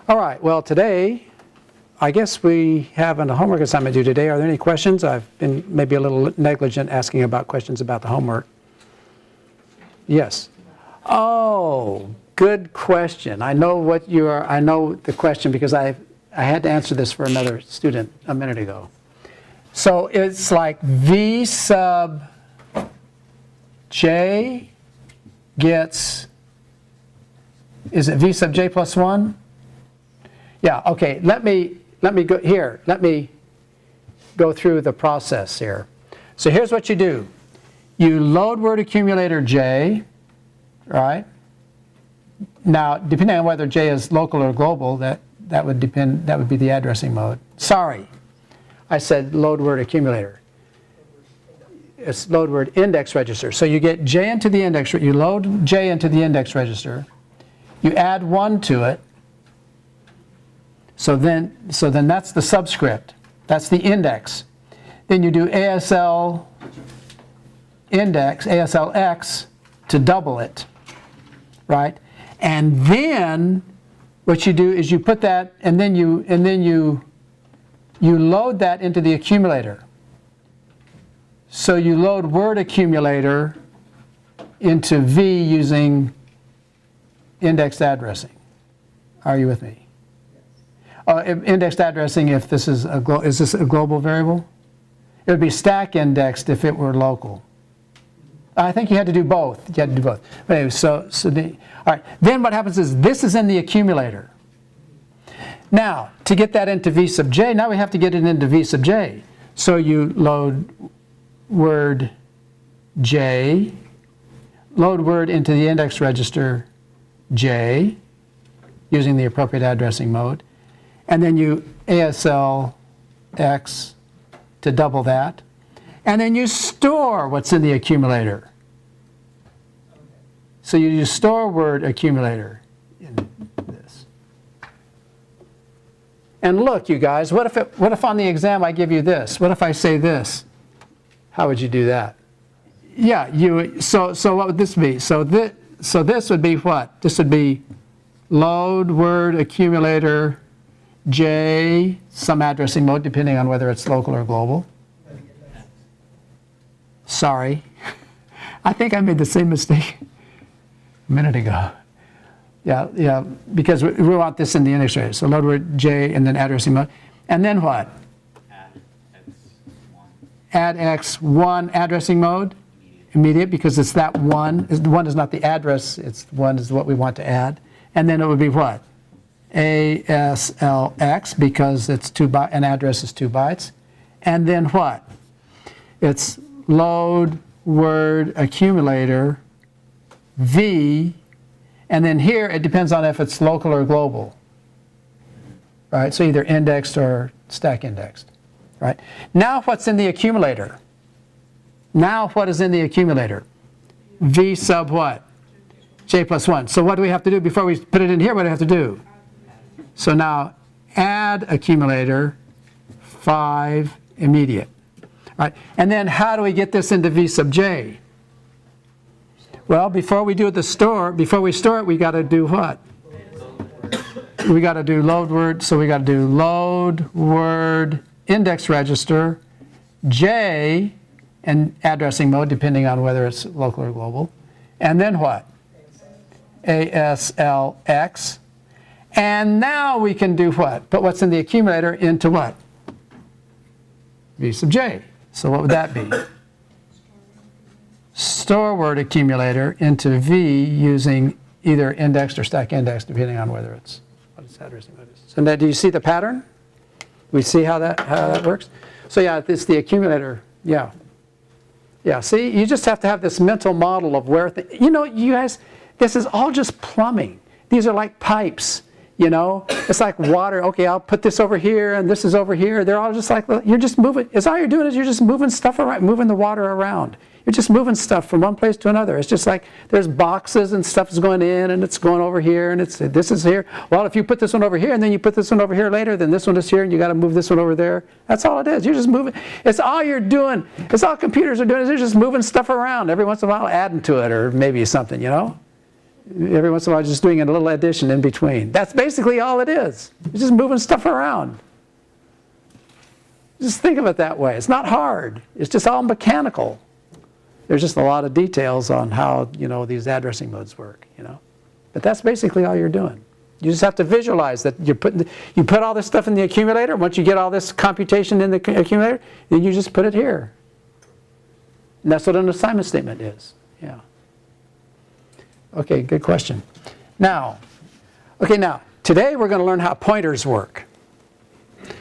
All right, well today, I guess we have a homework assignment due today. Are there any questions? I've been maybe a little negligent asking about questions about the homework. Yes. Oh, good question. I know what you are, I know the question because I had to answer this for another student a minute ago. So it's like V sub J gets, is it V sub J plus 1? Yeah, okay, let me go here. Let me go through the process here. So here's what you do. You load word accumulator J, right? Now, depending on whether J is local or global, that would depend, that would be the addressing mode. Sorry, I said load word accumulator. It's load word index register. So you get J into the index, you load J into the index register, you add 1 to it, so then that's the subscript, that's the index. Then you do ASL index, ASLX to double it, right? And then what you do is you put that, and then you load that into the accumulator. So you load word accumulator into V using indexed addressing. Are you with me? Indexed addressing, if this is is this a global variable? It would be stack indexed if it were local. I think you had to do both. You had to do both. But anyway, all right. Then what happens is this is in the accumulator. Now, to get that into V sub J, now we have to get it into V sub J. So you load word J, load word into the index register J, using the appropriate addressing mode, and then you ASL X to double that, and then you store what's in the accumulator. So you use store word accumulator in this. And look, you guys, what if on the exam I give you this? What if I say this? How would you do that? Yeah, so what would this be? So this would be what? This would be load word accumulator J, some addressing mode, depending on whether it's local or global. Sorry. I think I made the same mistake a minute ago. Yeah, because we want this in the index register. So load word J and then addressing mode. And then what? Add X1 addressing mode. Immediate, because it's that 1. The 1 is not the address, it's 1 is what we want to add. And then it would be what? ASLX, because it's an address is 2 bytes. And then what? It's load word accumulator V, and then here it depends on if it's local or global. Right? So either indexed or stack indexed. Right? Now what's in the accumulator? Now what is in the accumulator? V sub what? J plus 1. So what do we have to do before we put it in here? What do we have to do? So now add accumulator 5 immediate. Right? And then how do we get this into V sub J? Well, before we do the store, before we store it, we got to do what? We got to do load word. So we got to do load word index register J and addressing mode, depending on whether it's local or global. And then what? ASLX. And now we can do what? Put what's in the accumulator into what? V sub J. So what would that be? Store word accumulator into V using either indexed or stack indexed, depending on whether it's what its addressing mode is. So now do you see the pattern? We see how that works? So yeah, it's the accumulator. Yeah. Yeah, see, you just have to have this mental model of where, you know, you guys, this is all just plumbing. These are like pipes, you know. It's like water. Okay, I'll put this over here and this is over here. They're all just like, you're just moving. It's all you're doing is you're just moving stuff around, moving the water around. You're just moving stuff from one place to another. It's just like there's boxes and stuff is going in and it's going over here and this is here. Well, if you put this one over here and then you put this one over here later, then this one is here and you got to move this one over there. That's all it is. You're just moving. It's all you're doing. It's all computers are doing is they're just moving stuff around every once in a while, adding to it or maybe something, you know. Every once in a while, just doing a little addition in between. That's basically all it is. It's just moving stuff around. Just think of it that way. It's not hard. It's just all mechanical. There's just a lot of details on how, these addressing modes work, But that's basically all you're doing. You just have to visualize that you put all this stuff in the accumulator. Once you get all this computation in the accumulator, then you just put it here. And that's what an assignment statement is. Yeah. Okay, good question. Now, today we're going to learn how pointers work.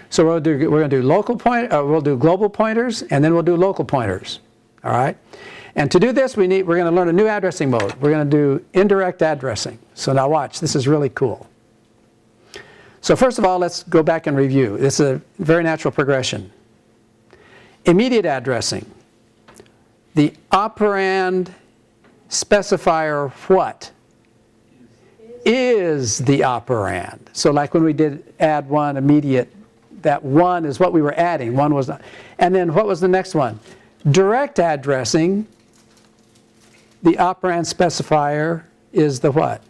So we're going to do we'll do global pointers, and then we'll do local pointers. All right. And to do this, we're going to learn a new addressing mode. We're going to do indirect addressing. So now watch. This is really cool. So first of all, let's go back and review. This is a very natural progression. Immediate addressing. The operand specifier what? Is the operand. So like when we did add one immediate, that one is what we were adding. One was not. And then what was the next one? Direct addressing. The operand specifier is the what?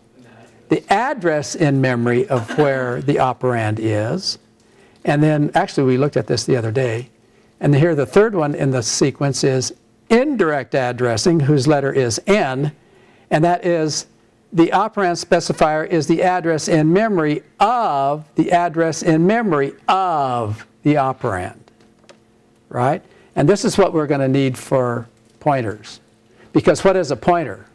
The address in memory of where the operand is. And then, actually we looked at this the other day. And here the third one in the sequence is indirect addressing, whose letter is N. And that is the operand specifier is the address in memory of the address in memory of the operand. Right? And this is what we're going to need for pointers. Because what is a pointer?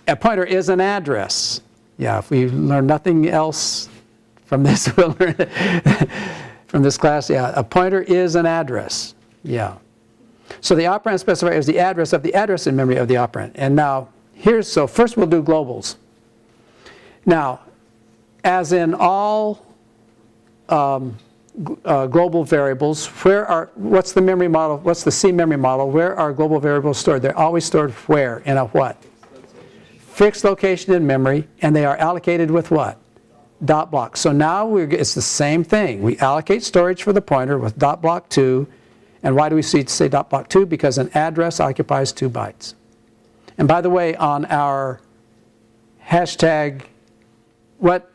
A pointer is an address. Yeah, if we learn nothing else from this, we'll learn from this class. Yeah, a pointer is an address. Yeah. So the operand specifier is the address of the address in memory of the operand. And now, so first we'll do globals. Now, as in all global variables, what's the memory model, what's the C memory model, where are global variables stored? They're always stored where? In a what? Fixed location in memory, and they are allocated with what? Dot block. So now it's the same thing. We allocate storage for the pointer with dot block 2, and why do we say dot block 2? Because an address occupies 2 bytes. And by the way, on our hashtag, what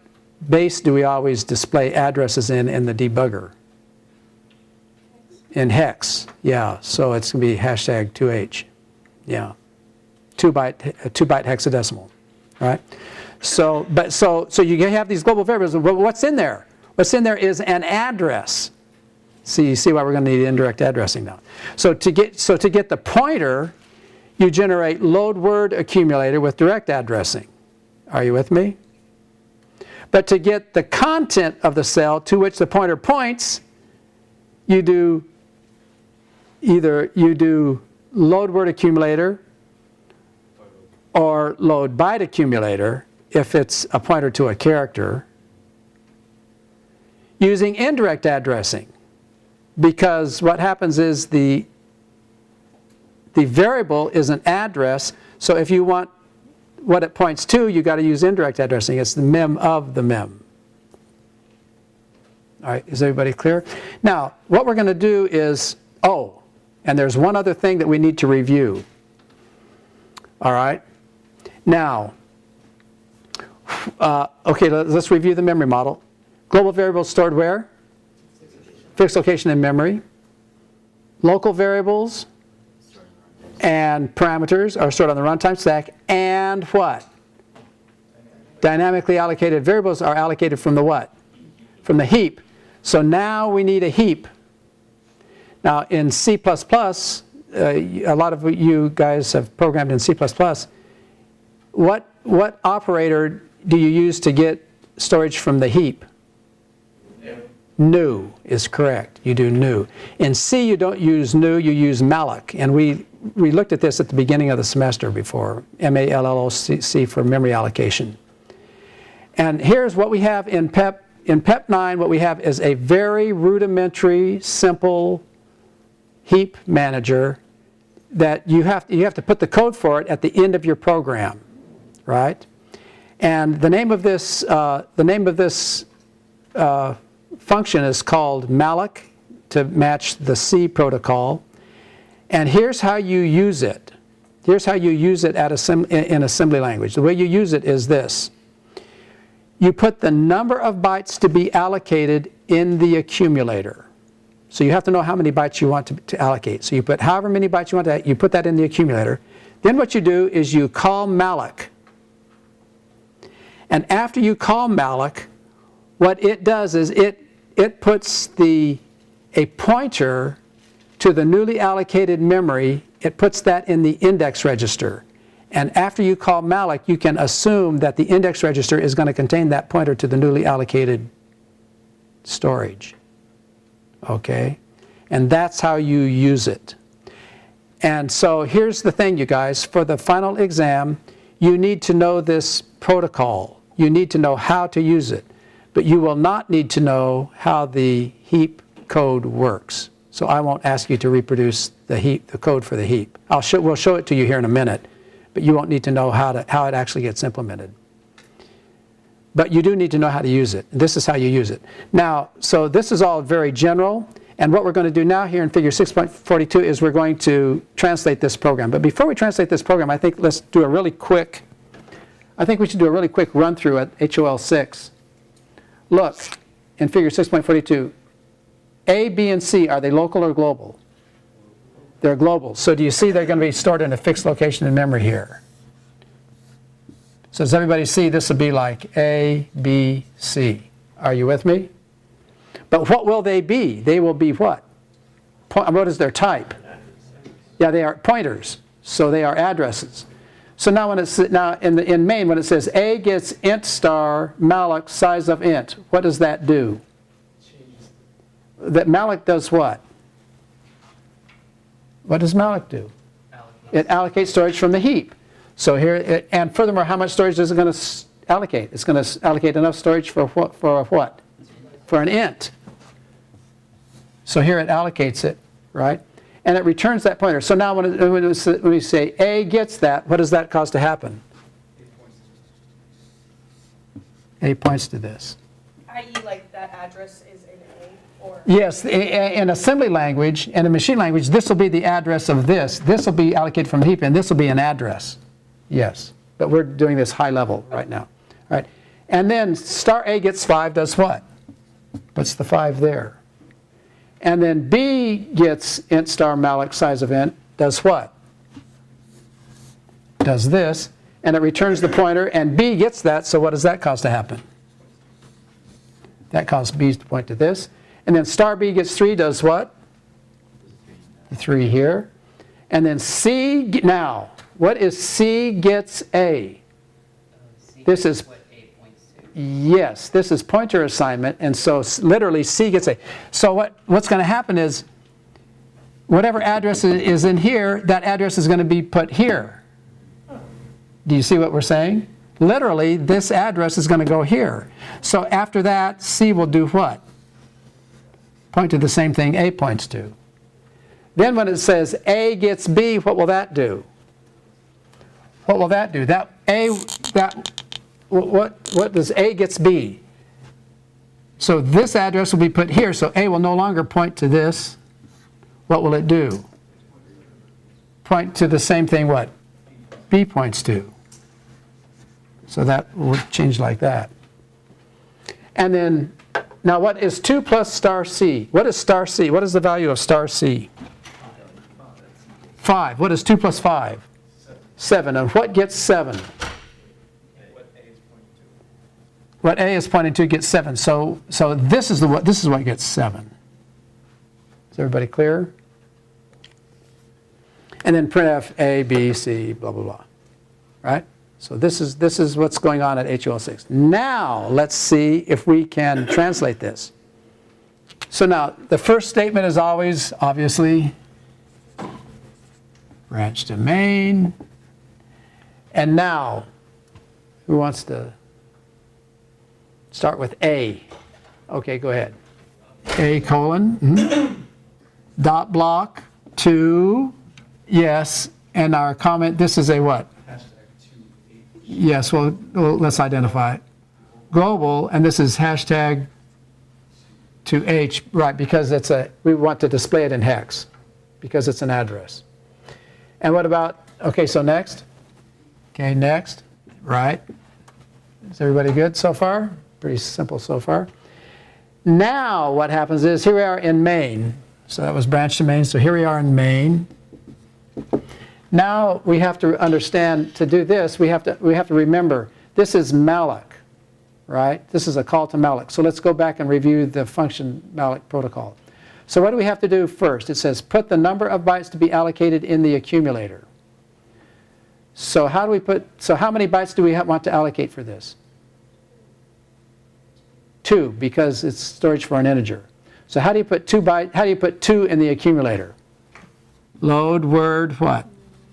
base do we always display addresses in the debugger? In hex, yeah. So it's going to be hashtag 2H, yeah. 2-byte hexadecimal, right? So you have these global variables. What's in there? What's in there is an address. So you see why we're going to need indirect addressing now. So to get the pointer, you generate load word accumulator with direct addressing. Are you with me? But to get the content of the cell to which the pointer points, you do load word accumulator or load byte accumulator if it's a pointer to a character, using indirect addressing. Because what happens is the variable is an address, so if you want what it points to, you got to use indirect addressing. It's the mem of the mem. All right, is everybody clear? Now, what we're going to do is, and there's one other thing that we need to review. All right? Now, okay, let's review the memory model. Global variables stored where? Fixed location in memory. Local variables and parameters are stored on the runtime stack. And what? Dynamically allocated variables are allocated from the what? From the heap. So now we need a heap. Now in C++, a lot of you guys have programmed in C++. What operator do you use to get storage from the heap? New is correct. You do new. In C, you don't use new, you use malloc. And we looked at this at the beginning of the semester before, M-A-L-L-O-C for memory allocation. And here's what we have in PEP. In PEP 9, what we have is a very rudimentary, simple heap manager that you have to put the code for it at the end of your program, right? And the name of this function is called malloc to match the C protocol. And here's how you use it. Here's how you use it in assembly language. The way you use it is this. You put the number of bytes to be allocated in the accumulator. So you have to know how many bytes you want to allocate. So you put however many bytes you want to, you put that in the accumulator. Then what you do is you call malloc. And after you call malloc, what it does is it puts a pointer to the newly allocated memory. It puts that in the index register. And after you call malloc, you can assume that the index register is going to contain that pointer to the newly allocated storage. Okay? And that's how you use it. And so here's the thing, you guys. For the final exam, you need to know this protocol. You need to know how to use it. But you will not need to know how the heap code works. So I won't ask you to reproduce the code for the heap. We'll show it to you here in a minute. But you won't need to know how it actually gets implemented. But you do need to know how to use it. This is how you use it. Now, so this is all very general. And what we're going to do now here in figure 6.42 is we're going to translate this program. But before we translate this program, I think let's do a really quick, I think we should do a really quick run through at HOL6. Look, in figure 6.42, A, B, and C, are they local or global? They're global. So do you see they're going to be stored in a fixed location in memory here? So does everybody see this will be like A, B, C? Are you with me? But what will they be? They will be what? What is their type? Yeah, they are pointers. So they are addresses. So now when it's in main, when it says A gets int star malloc size of int, what does that do? That malloc does what? What does malloc do? It allocates storage from the heap. So here, and furthermore, how much storage is it going to allocate? It's going to allocate enough storage for what? For an int. So here it allocates it, right? And it returns that pointer. So now when we say A gets that, what does that cause to happen? A points to this. I.e. like that address is in A? Or Yes, in assembly language and in machine language, this will be the address of this. This will be allocated from the heap, and this will be an address. Yes, but we're doing this high level right now. All right. And then star A gets 5 does what? Puts the 5 there. And then B gets int star malloc size of int does what? Does this, and it returns the pointer, and B gets that, so what does that cause to happen? That causes B to point to this. And then star B gets 3 does what? The 3 here. And then C, now, what is C gets A? This is, yes, this is pointer assignment, and so literally C gets A. So what's going to happen is, whatever address is in here, that address is going to be put here. Do you see what we're saying? Literally, this address is going to go here. So after that, C will do what? Point to the same thing A points to. Then when it says A gets B, what will that do? What will that do? What does A gets B? So this address will be put here, so A will no longer point to this. What will it do? Point to the same thing what B points to. So that will change like that. And then, now what is 2 plus star C? What is star C? What is the value of star C? 5. What is 2 plus 5? 7. And what gets 7? What A is pointing to gets 7. So this is what gets 7. Is everybody clear? And then printf A, B, C, blah, blah, blah. Right? So this is what's going on at HOL6. Now let's see if we can translate this. So now the first statement is always, obviously, branch to main. And now, who wants to start with A? Okay, go ahead. A colon, dot block, 2, yes, and our comment, this is a what? Yes, well, let's identify it. Global, and this is hashtag to H, right, because we want to display it in hex, because it's an address. And what about Okay, so next. Okay, next. Right. Is everybody good so far? Pretty simple so far. Now what happens is, here we are in main. So that was branch to main. So here we are in main. Now we have to understand, to do this, we have to remember, this is malloc, right? This is a call to malloc. So let's go back and review the function malloc protocol. So what do we have to do first? It says put the number of bytes to be allocated in the accumulator. So how do we how many bytes do we want to allocate for this? 2, because it's storage for an integer. So how do you put 2 in the accumulator? Load word what?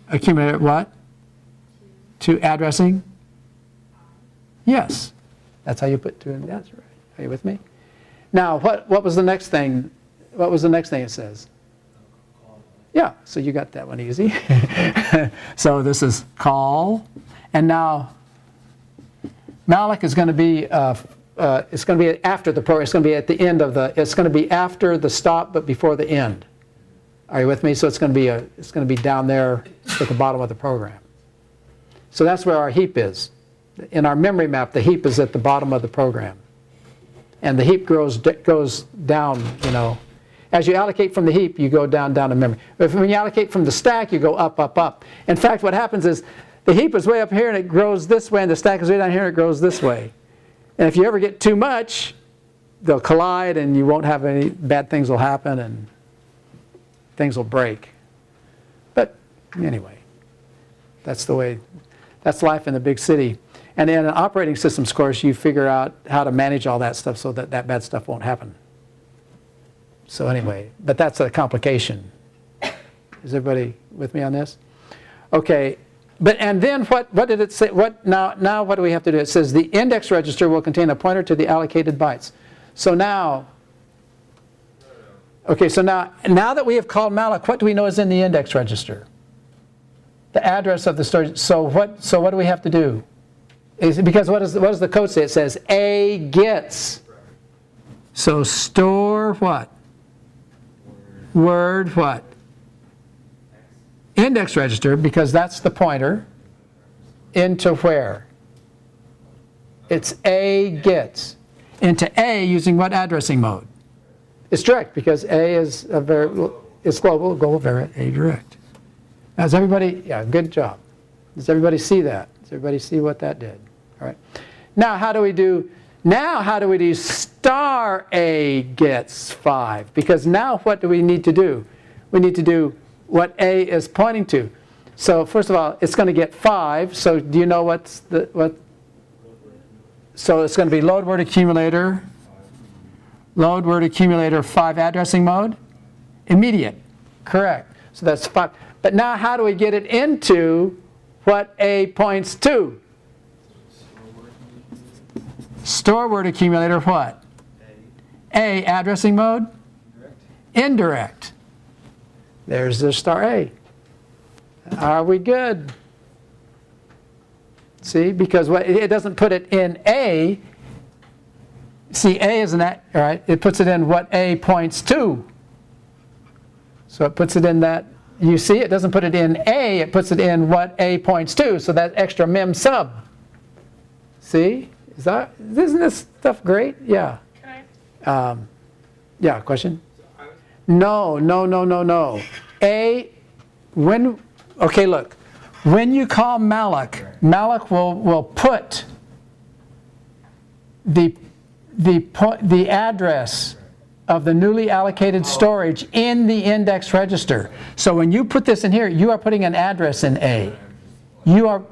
Accumulator what? To addressing? Yes. That's how you put 2 in. That's right. Are you with me? Now, what was the next thing? What was the next thing it says? Yeah, so you got that one easy. So this is call. And now malloc is going to be it's going to be after the program. It's going to be at the end of it's going to be after the stop but before the end. Are you with me? So it's going to be down there at the bottom of the program. So that's where our heap is. In our memory map, the heap is at the bottom of the program. And the heap goes down, you know. As you allocate from the heap, you go down to memory. But when you allocate from the stack, you go up, up, up. In fact, what happens is the heap is way up here and it grows this way, and the stack is way down here and it grows this way. And if you ever get too much, they'll collide and you won't have any bad things will happen and things will break. But anyway, that's life in the big city. And in an operating systems course, you figure out how to manage all that stuff so that bad stuff won't happen. So anyway, but that's a complication. Is everybody with me on this? Okay, and then what did it say? Now what do we have to do? It says the index register will contain a pointer to the allocated bytes. So now, okay, so now that we have called malloc, what do we know is in the index register? The address of the storage. So what do we have to do? Because what does the code say? It says A gets. So store what? Word what? Index register, because that's the pointer, into where? It's A gets. Into A using what addressing mode? It's direct, because A is it's global variant A direct. Now, does everybody, yeah, good job. Does everybody see that? Does everybody see what that did? All right. Now how do we do star A gets 5? Because now what do we need to do? We need to do what A is pointing to. So first of all, it's going to get 5. So do you know what? So it's going to be load word accumulator 5 addressing mode, immediate, correct. So that's 5. But now how do we get it into what A points to? Store word accumulator what? A addressing mode? Indirect. There's the star A. Are we good? See, because it doesn't put it in A. See, A isn't that, all right? It puts it in what A points to. So it puts it in that. You see, it doesn't put it in A. It puts it in what A points to. So that extra mem sub. See? Isn't this stuff great? Yeah. Can I? Yeah, question? No. Okay, look. When you call malloc will put the address of the newly allocated storage in the index register. So when you put this in here, you are putting an address in A. You are.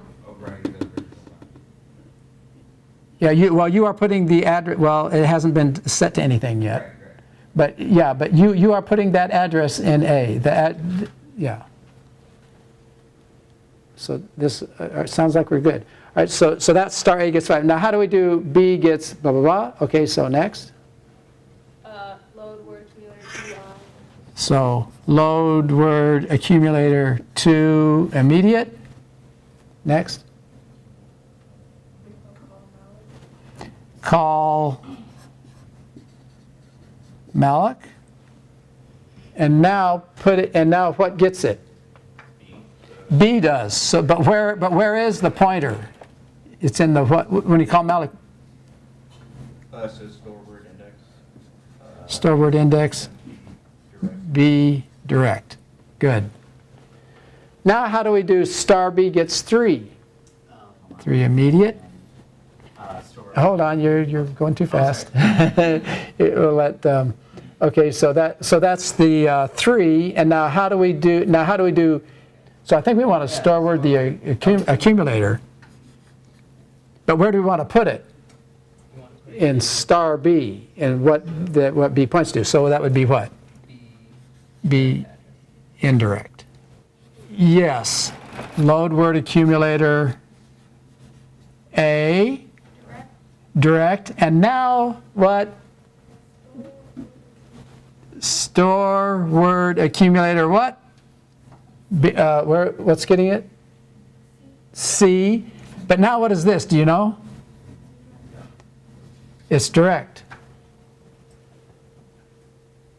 Yeah, you are putting the address. Well, it hasn't been set to anything yet, but yeah, but you are putting that address in A. Yeah. So this sounds like we're good. All right, so that's star A gets 5. Now how do we do B gets blah blah blah? Okay, so next. Load word accumulator to So load word accumulator to immediate. Next. Call malloc, and now what gets it? B does. So, but where is the pointer? It's in the what? When you call malloc. It says store word index. Store word index. B direct. Good. Now how do we do star B gets 3? 3 immediate. Hold on, you're going too fast. It will let. Okay, so that's the 3, and now how do we do? So I think we want to store word the accumulator, but where do we want to put it? In star B, and what B points to. So that would be what? B indirect. Yes. Load word accumulator A direct, and now what? Store word accumulator what? What's getting it? C. But now what is this? Do you know? It's direct.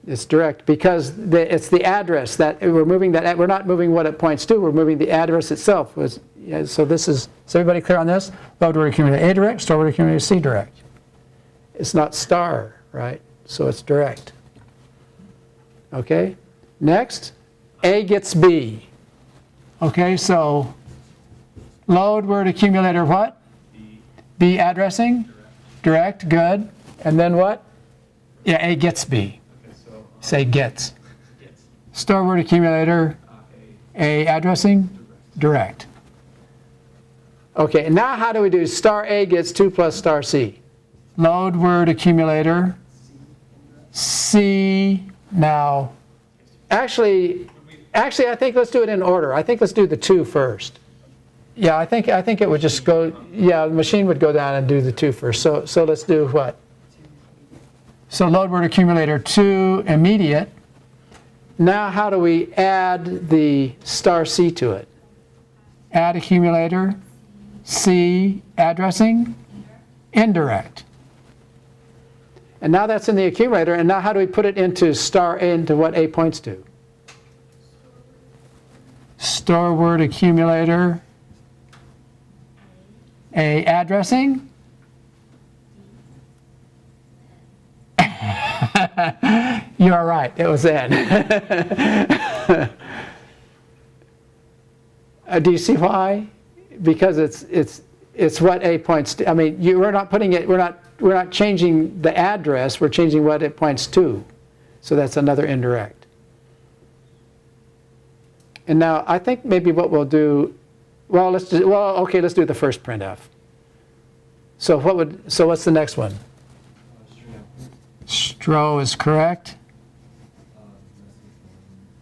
It's direct because it's the address that we're moving. That we're not moving what it points to. We're moving the address itself. So this is everybody clear on this? Load word accumulator A direct. Store word accumulator C direct. It's not star, right? So it's direct. Okay. Next, A gets B. Okay. So load word accumulator what? B addressing. Direct. Good. And then what? Yeah. A gets B. Say gets. Store word accumulator, A addressing, direct. Okay, and now how do we do star A gets 2 plus star C? Load word accumulator, C. Now, actually, I think let's do it in order. I think let's do the 2 first. Yeah, I think it would just go. Yeah, the machine would go down and do the 2 first. So let's do what? So load word accumulator 2 immediate. Now how do we add the star C to it? Add accumulator, C addressing, indirect. And now that's in the accumulator, and now how do we put it into star A, into what A points to? Store word accumulator, A addressing. You are right. It was N. Do you see why? Because it's what A points to. I mean, we're not putting it. We're not changing the address. We're changing what it points to. So that's another indirect. And now I think maybe what we'll do. Well, let's do the first printf. So what's the next one? Stro is correct.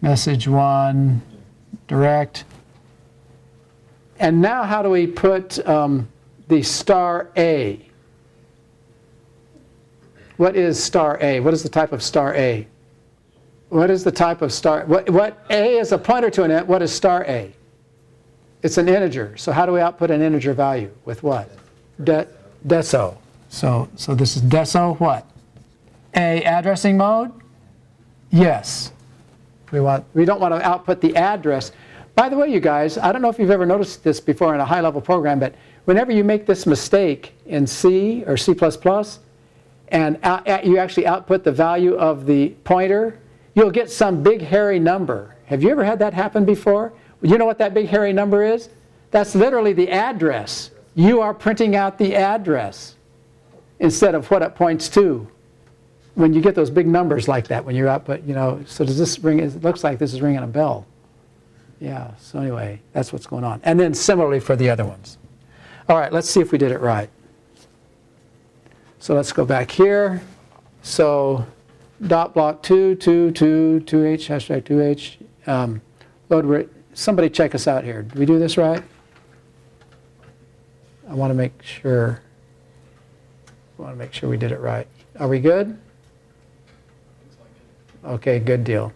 Message 1, direct. And now how do we put the star A? What is star A? What is the type of star A? What is the type of star? What A is a pointer to an int. What is star A? It's an integer. So how do we output an integer value? With what? Deso. So this is deso what? A addressing mode? Yes. We don't want to output the address. By the way, you guys, I don't know if you've ever noticed this before in a high-level program, but whenever you make this mistake in C or C++, and you actually output the value of the pointer, you'll get some big hairy number. Have you ever had that happen before? You know what that big hairy number is? That's literally the address. You are printing out the address instead of what it points to. When you get those big numbers like that, when you output, so does this ring? It looks like this is ringing a bell. Yeah, so anyway, that's what's going on. And then similarly for the other ones. All right, let's see if we did it right. So let's go back here. So dot block 2, 2, 2, 2H, hashtag 2H. Load, somebody check us out here. Did we do this right? I want to make sure. We did it right. Are we good? Okay, good deal.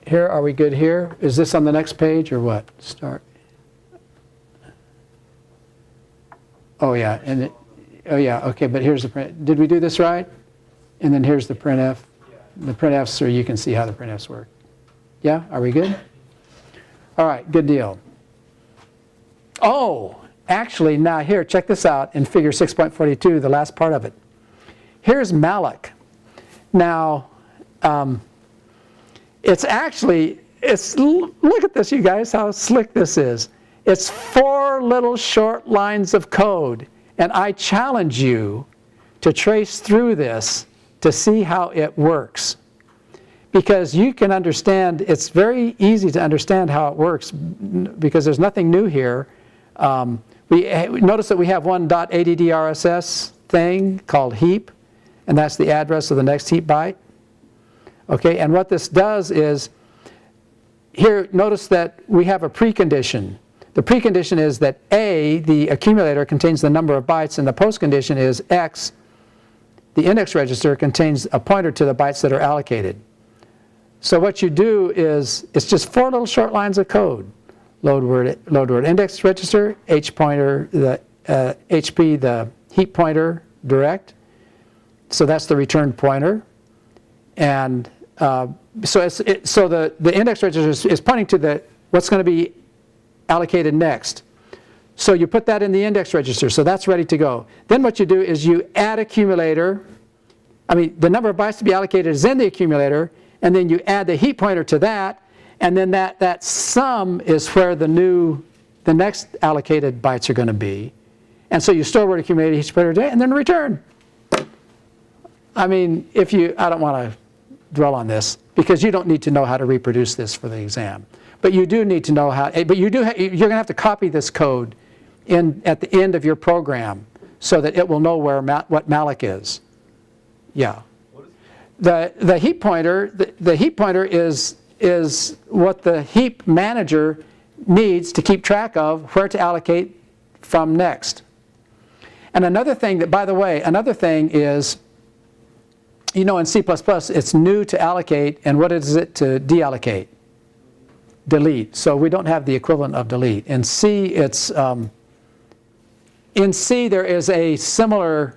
Here, are we good here? Is this on the next page or what? Start. Oh yeah, okay, but here's the print. Did we do this right? And then here's the printf. The printfs, so you can see how the printfs work. Yeah, are we good? All All right, good deal. Oh, actually, now here, check this out in figure 6.42, the last part of it. Here's malloc. Now, it's actually, look at this, you guys, how slick this is. It's 4 little short lines of code, and I challenge you to trace through this to see how it works. Because you can understand, it's very easy to understand how it works because there's nothing new here. Notice that we have one .addrss thing called heap, and that's the address of the next heap byte. Okay, and what this does is, here, notice that we have a precondition. The precondition is that A, the accumulator, contains the number of bytes, and the postcondition is X, the index register, contains a pointer to the bytes that are allocated. So what you do is, it's just 4 little short lines of code. Load word index register, H pointer, the HP, the heap pointer direct. So that's the return pointer. And so the index register is pointing to what's going to be allocated next. So you put that in the index register, so that's ready to go. Then what you do is you add accumulator. I mean, the number of bytes to be allocated is in the accumulator, and then you add the heap pointer to that, and then that sum is where the next allocated bytes are going to be. And so you store word accumulator, heap pointer, and then return. I mean, I don't want to dwell on this because you don't need to know how to reproduce this for the exam. But you do need to know how, but you're going to have to copy this code at the end of your program so that it will know what malloc is. Yeah. The heap pointer, the heap pointer is what the heap manager needs to keep track of where to allocate from next. And another thing that, by the way, another thing is, you know, in C++, it's new to allocate, and what is it to deallocate? Delete. So we don't have the equivalent of delete. In C, it's in C there is a similar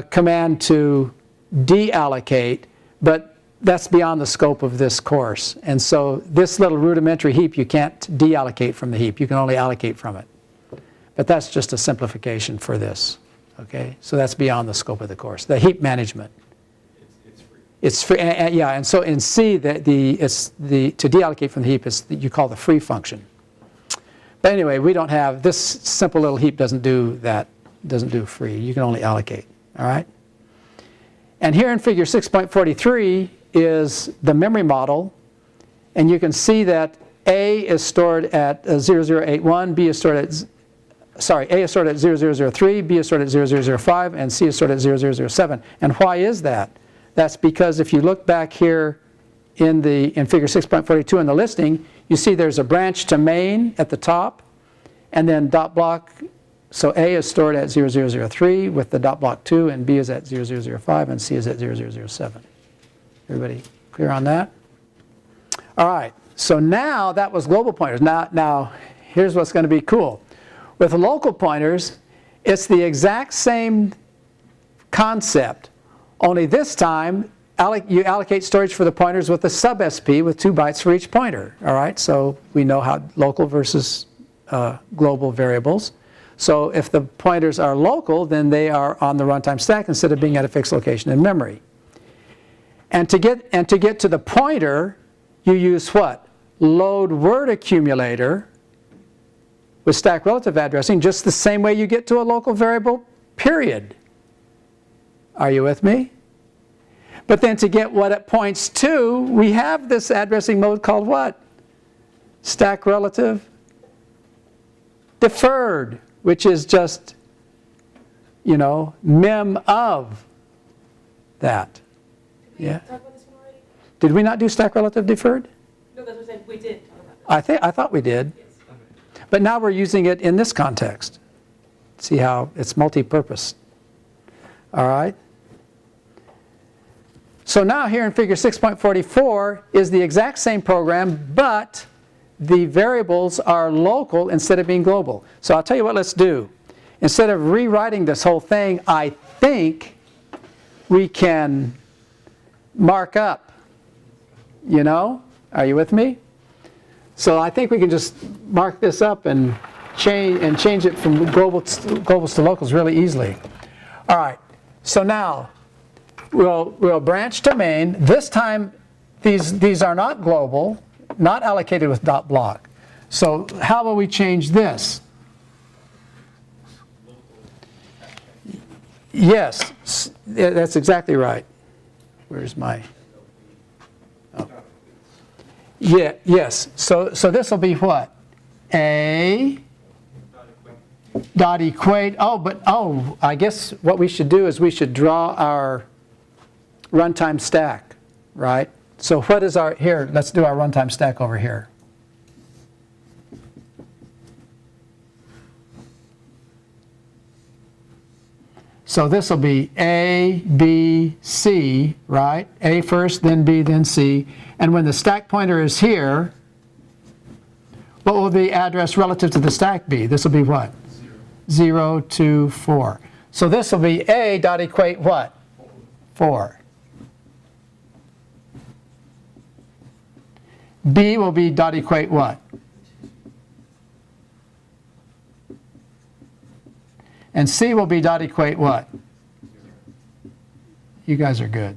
command to deallocate, but that's beyond the scope of this course. And so this little rudimentary heap, you can't deallocate from the heap. You can only allocate from it. But that's just a simplification for this. Okay, so that's beyond the scope of the course. The heap management. It's free. Yeah, and so in C, to deallocate from the heap is you call the free function. But anyway, we don't have, this simple little heap doesn't do that, doesn't do free. You can only allocate, all right? And here in figure 6.43 is the memory model, and you can see that A is stored at 0081, B is stored at A is stored at 0003, B is stored at 0005, and C is stored at 0007. And why is that? That's because if you look back here in figure 6.42 in the listing, you see there's a branch to main at the top, and then dot block. So A is stored at 0003 with the dot block 2, and B is at 0005, and C is at 0007. Everybody clear on that? All right. So now that was global pointers. Now here's what's going to be cool. With local pointers, it's the exact same concept, only this time you allocate storage for the pointers with a sub-SP with 2 bytes for each pointer. All right, so we know how local versus global variables. So if the pointers are local, then they are on the runtime stack instead of being at a fixed location in memory. And to get to the pointer, you use what? Load word accumulator with stack relative addressing, just the same way you get to a local variable, period. Are you with me? But then to get what it points to, we have this addressing mode called what? Stack relative deferred, which is just, you know, mem of that. Yeah. Talk about this one already? Did we not do stack relative deferred? No, that's what I'm saying. We did talk about that. I thought we did. Yes. But now we're using it in this context. See how it's multi-purpose. All right? So now here in figure 6.44 is the exact same program, but the variables are local instead of being global. So I'll tell you what let's do. Instead of rewriting this whole thing, I think we can mark up. You know? Are you with me? So I think we can just mark this up and change it from globals to locals really easily. All right, so now we'll branch to main. This time these are not global, not allocated with dot block. So how will we change this? Yes, that's exactly right. Where's my? Oh. Yeah, yes. So this will be what? A dot equate. Oh, I guess what we should do is we should draw our runtime stack, right? So what is our, here, let's do our runtime stack over here. So this will be A, B, C, right? A first, then B, then C. And when the stack pointer is here, what will the address relative to the stack be? This will be what? 0, 2, 4. So this will be A dot equate what? 4. B will be dot equate what? And C will be dot equate what? You guys are good.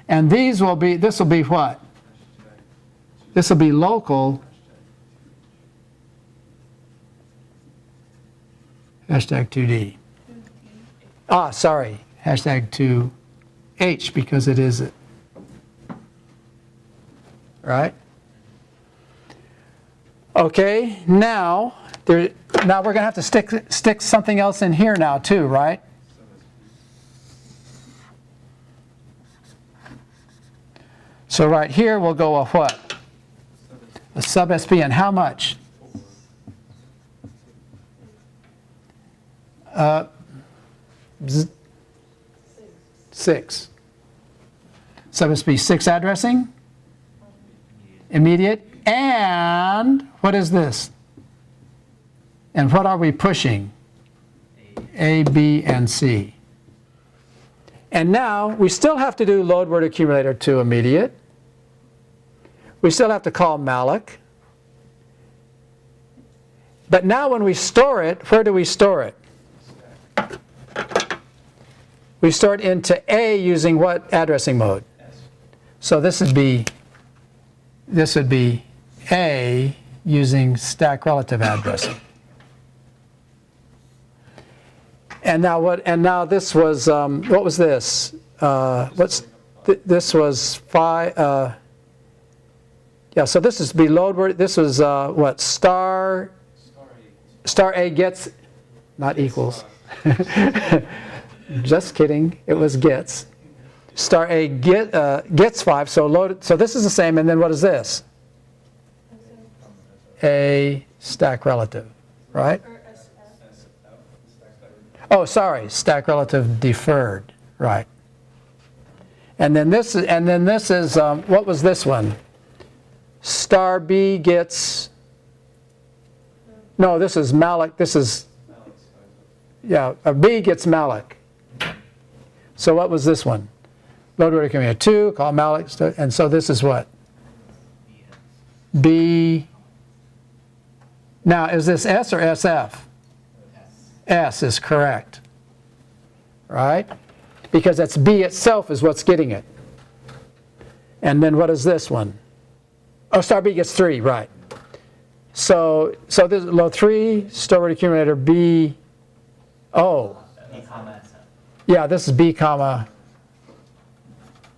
And these will be, this will be what? This will be local. Hashtag 2D. Ah, sorry. Hashtag 2H because it is, right? Okay, now we're going to have to stick something else in here now too, right? So right here we'll go a what? A sub SP, and how much? 6. Sub SP 6 addressing? Immediate. And what is this? And what are we pushing? A, B, and C. And now we still have to do load word accumulator to immediate. We still have to call malloc. But now when we store it, where do we store it? We store it into A using what addressing mode? So this would be A using stack relative addressing. And now what? And now this was what was this? This was 5. Yeah. So this is be load word. This was what? Star A gets, not equals. Just kidding. It was gets. Star A gets 5. So loaded. So this is the same. And then what is this? A stack relative, right? Oh, sorry, stack relative deferred, right? And then this is what was this one? Star B gets. No, this is malloc. This is, yeah, a B gets malloc. So what was this one? Load word accumulator 2, call malloc, and so this is what? B. Now, is this S or SF? S is correct, right? Because that's B itself is what's getting it. And then what is this one? Oh, star B gets 3, right. So this is load 3, store word accumulator B, oh. B comma SF. Yeah, this is B comma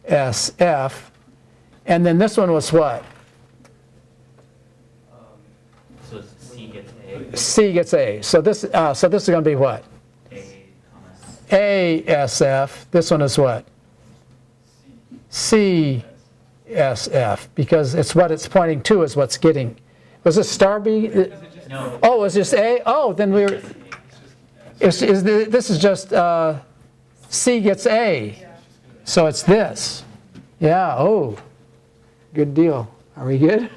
SF. And then this one was what? So C gets A. C gets A. So this is going to be what? A comma ASF. This one is what? CSF, because it's what it's pointing to is what's getting. Was this star B? No. Oh, it was just A? Oh, then we were. This is just C gets A. So it's this. Yeah, oh, good deal. Are we good?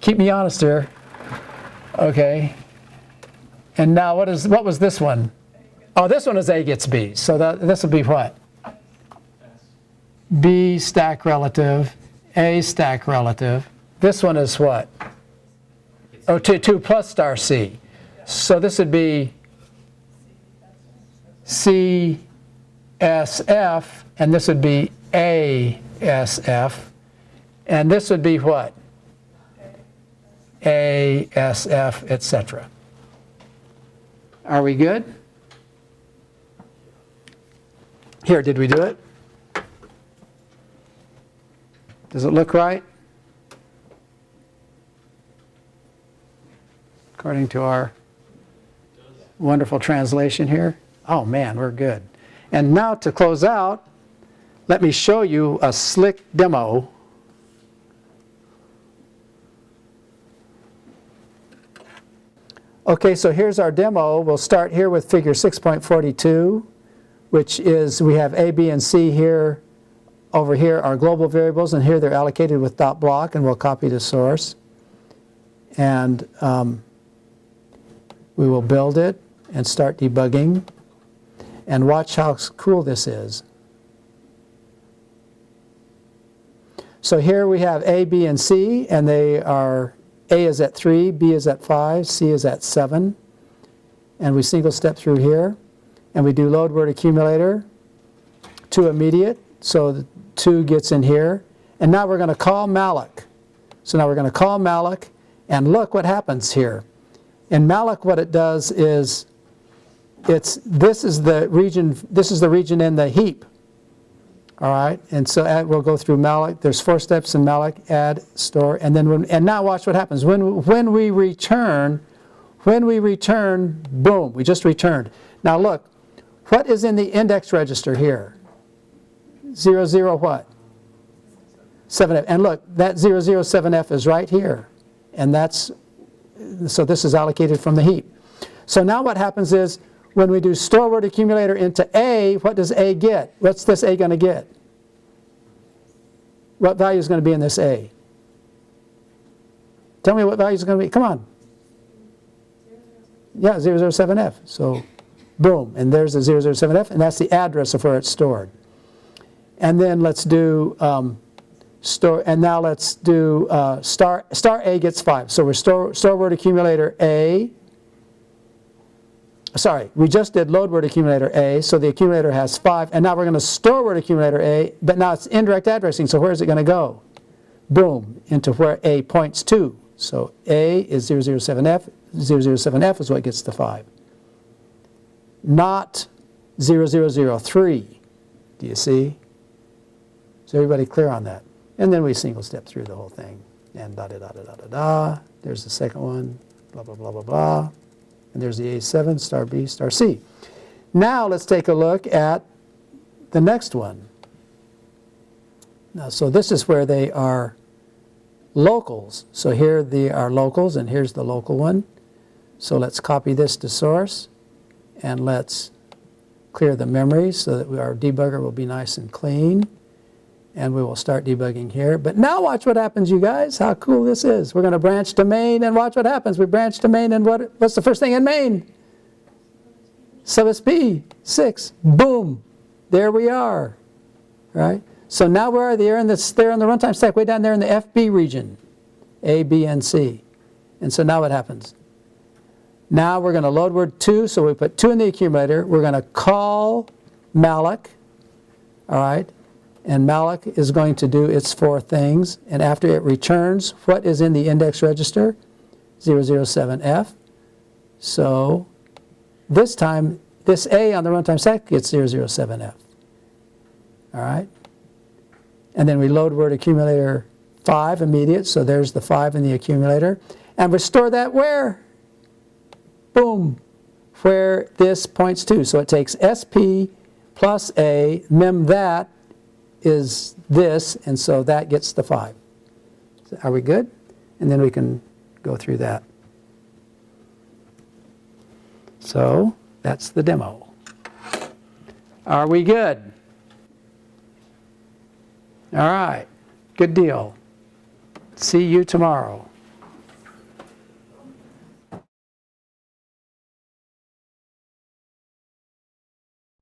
Keep me honest here. Okay. And now what was this one? Oh, this one is A gets B. So this will be what? B stack relative. A stack relative. This one is what? Oh, 2 plus star C. So this would be CSF, and this would be ASF, and this would be what? ASF, etc. Are we good? Here, did we do it? Does it look right? According to our wonderful translation here. Oh man, we're good. And now to close out, let me show you a slick demo. Okay, so here's our demo. We'll start here with figure 6.42, which is we have A, B, and C here. Over here are global variables, and here they're allocated with dot block, and we'll copy the source. And we will build it and start debugging. And watch how cool this is. So here we have A, B, and C, and they are, A is at 3, B is at 5, C is at 7. And we single step through here. And we do load word accumulator to immediate, so the 2 gets in here. And now we're going to call malloc. So now we're going to call malloc, and look what happens here. In malloc, what it does is, this is the region in the heap. All right, and so we'll go through malloc. There's 4 steps in malloc: add, store, and then and now watch what happens when we return. Boom! We just returned. Now look, what is in the index register here? 00 what? 7F. And look, that 007F is right here, and so this is allocated from the heap. So now what happens is, when we do store word accumulator into A, what does A get? What's this A going to get? What value is going to be in this A? Tell me what value is going to be. Come on. Yeah, 007F. So boom, and there's the 007F, and that's the address of where it's stored. And then let's do store, and now let's do star A gets 5. So we're store word accumulator A. Sorry, we just did load word accumulator A, so the accumulator has 5, and now we're going to store word accumulator A, but now it's indirect addressing, so where is it going to go? Boom, into where A points to. So A is 007F, 007F is what gets the 5. Not 0003. Do you see? Is everybody clear on that? And then we single step through the whole thing. And da-da-da-da-da-da. There's the second one, blah, blah, blah, blah, blah. And there's the A7, star B, star C. Now let's take a look at the next one. Now, so this is where they are locals. So here they are locals, and here's the local one. So let's copy this to source, and let's clear the memory so that our debugger will be nice and clean. And we will start debugging here. But now watch what happens, you guys. How cool this is. We're going to branch to main, and watch what happens. We branch to main, and what's the first thing in main? Sub-SP, 6. Boom. There we are. Right? So now where are they? They're in the runtime stack, way down there in the FB region. A, B, and C. And so now what happens? Now we're going to load word 2, so we put 2 in the accumulator. We're going to call malloc. All right? And malloc is going to do its 4 things. And after it returns, what is in the index register? 007F. So this time, this A on the runtime stack gets 007F. All right? And then we load word accumulator 5 immediate. So there's the 5 in the accumulator. And we store that where? Boom. Where this points to. So it takes SP plus A, mem that is this, and so that gets the 5. Are we good? And then we can go through that. So that's the demo. Are we good? All right. Good deal. See you tomorrow.